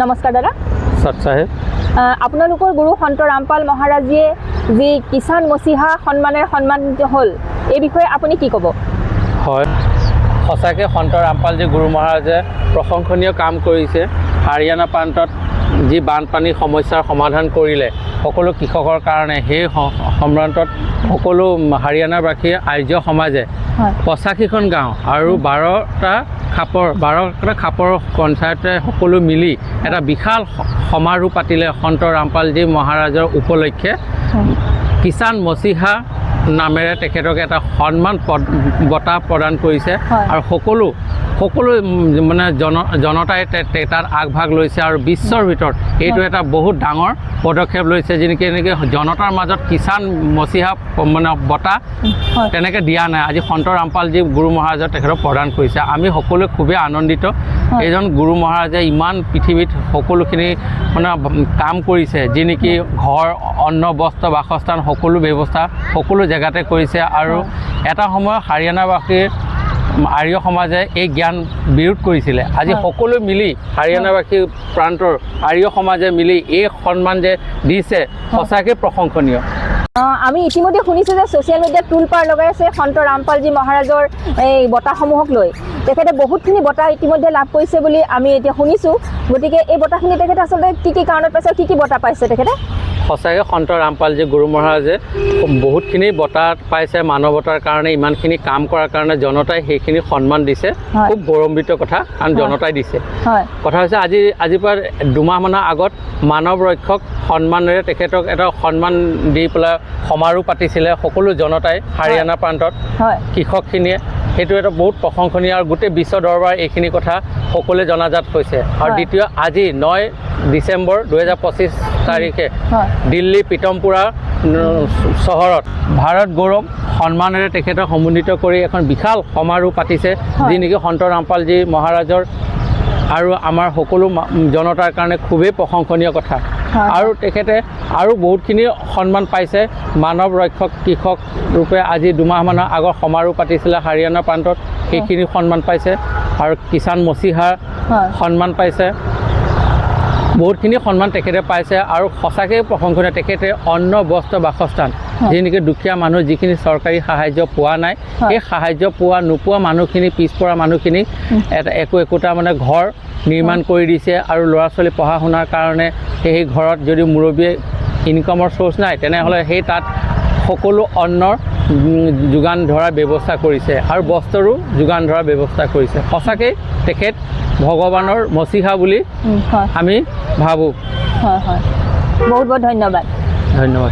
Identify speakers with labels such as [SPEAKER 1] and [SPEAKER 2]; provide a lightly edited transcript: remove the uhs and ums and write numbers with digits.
[SPEAKER 1] নমস্কাৰ দাদা।
[SPEAKER 2] সৎ সাহেব,
[SPEAKER 1] আপোনালোকৰ গুৰু সন্ত ৰামপাল মহাৰাজীয়ে যি কিষাণ মছিহা সন্মানেৰে সন্মানিত হ'ল, এই বিষয়ে আপুনি কি ক'ব?
[SPEAKER 2] হয়, সঁচাকৈ সন্ত ৰামপালজী গুৰু মহাৰাজে প্ৰশংসনীয় কাম কৰিছে। হাৰিয়ানা প্ৰান্তত যি বানপানীৰ সমস্যাৰ সমাধান কৰিলে সকলো কৃষকৰ কাৰণে, সেই সম্ৰান্তত সকলো হাৰিয়ানাবাসী আৰ্য সমাজে 85খন গাঁও আৰু 12টা খাপৰ পঞ্চায়তে সকলো মিলি এটা বিশাল সমাৰোহ পাতিলে সন্ত ৰামপালজী মহাৰাজৰ উপলক্ষে। কিষাণ মছিহা নামেৰে তেখেতক এটা সন্মান বঁটা প্ৰদান কৰিছে আৰু সকলো মানে জনতাই তাত আগভাগ লৈছে আৰু বিশ্বৰ ভিতৰত এইটো এটা বহুত ডাঙৰ পদক্ষেপ লৈছে, যেনেকৈ জনতাৰ মাজত কিষাণ মছিহা মানে বঁটা তেনেকৈ দিয়া নাই। আজি সন্ত ৰামপালজী গুৰু মহাৰাজে তেখেতক প্ৰদান কৰিছে। আমি সকলোৱে খুবেই আনন্দিত। এইজন গুৰু মহাৰাজে ইমান পৃথিৱীত সকলোখিনি মানে কাম কৰিছে, যি নেকি ঘৰ, অন্ন, বস্ত্ৰ, বাসস্থান সকলো ব্যৱস্থা সকলো জেগাতে কৰিছে। আৰু এটা সময়ত হাৰিয়ানাবাসীৰ আৰ্য সমাজে এই জ্ঞান বিৰোধ কৰিছিলে। আজি সকলো মিলি হাৰিয়ানাবাসী প্ৰান্তৰ আৰ্য সমাজে মিলি এই সন্মান যে দিছে, সঁচাকৈ প্ৰশংসনীয়।
[SPEAKER 1] আমি ইতিমধ্যে শুনিছোঁ যে ছ'চিয়েল মিডিয়াত টুলপাৰ লগাই আছে সন্ত ৰামপালজী মহাৰাজৰ এই বঁটাসমূহক লৈ। তেখেতে বহুতখিনি বঁটা ইতিমধ্যে লাভ কৰিছে বুলি আমি এতিয়া শুনিছোঁ। গতিকে এই বঁটাখিনি তেখেতে আচলতে কি কাৰণত পাইছে, কি বঁটা পাইছে তেখেতে?
[SPEAKER 2] সঁচাকৈ সন্ত ৰামপালজী গুৰু মহাৰাজে বহুতখিনি বঁটা পাইছে। মানৱতাৰ কাৰণে ইমানখিনি কাম কৰাৰ কাৰণে জনতাই সেইখিনি সন্মান দিছে। খুব গৌৰৱান্বিত কথা, কাৰণ জনতাই দিছে। কথা হৈছে আজিৰ পৰা দুমাহমানৰ আগত মানৱ ৰক্ষক সন্মানেৰে তেখেতক এটা সন্মান দি পেলাই সমাৰোহ পাতিছিলে সকলো জনতাই হাৰিয়ানা প্ৰান্তত কৃষকখিনিয়ে। সেইটো এটা বহুত প্ৰশংসনীয় আৰু গোটেই বিশ্ব দৰবাৰ এইখিনি কথা সকলোৱে জনাজাত হৈছে। আৰু দ্বিতীয়, আজি 9 ডিচেম্বৰ 2025 তাৰিখে দিল্লী পিতমপুৰা চহৰত ভাৰত গৌৰৱ সন্মানেৰে তেখেতক সম্বৰ্ধিত কৰি এখন বিশাল সমাৰোহ পাতিছে, যি নেকি সন্ত ৰামপালজী মহাৰাজৰ আৰু আমাৰ সকলো জনতাৰ কাৰণে খুবেই প্ৰশংসনীয় কথা। আৰু তেখেতে আৰু বহুতখিনি সন্মান পাইছে। মানৱ ৰক্ষক কৃষক ৰূপে আজি দুমাহমানৰ আগৰ সমাৰোহ পাতিছিলে হাৰিয়ানা প্ৰান্তত, সেইখিনি সন্মান পাইছে। আৰু কিষাণ মছিহাৰ সন্মান পাইছে, বহুতখিনি সন্মান তেখেতে পাইছে। আৰু সঁচাকৈ প্ৰশংসনীয়, তেখেতে অন্ন, বস্ত্ৰ, বাসস্থান, যি নেকি দুখীয়া মানুহ যিখিনি চৰকাৰী সাহায্য পোৱা নাই, সেই সাহায্য নোপোৱা মানুহখিনি, পিছপৰা মানুহখিনিক একোটা মানে ঘৰ নিৰ্মাণ কৰি দিছে। আৰু ল'ৰা ছোৱালী পঢ়া শুনাৰ কাৰণে সেই ঘৰত যদি মুৰব্বীয়ে ইনকামৰ চ'ৰ্চ নাই, তেনেহ'লে সেই তাত সকলো অন্নৰ যোগান ধৰাৰ ব্যৱস্থা কৰিছে আৰু বস্ত্ৰৰো যোগান ধৰাৰ ব্যৱস্থা কৰিছে। সঁচাকৈ তেখেত ভগৱানৰ মছিহা বুলি আমি ভাবোঁ।
[SPEAKER 1] বহুত বহুত ধন্যবাদ।
[SPEAKER 2] ধন্যবাদ।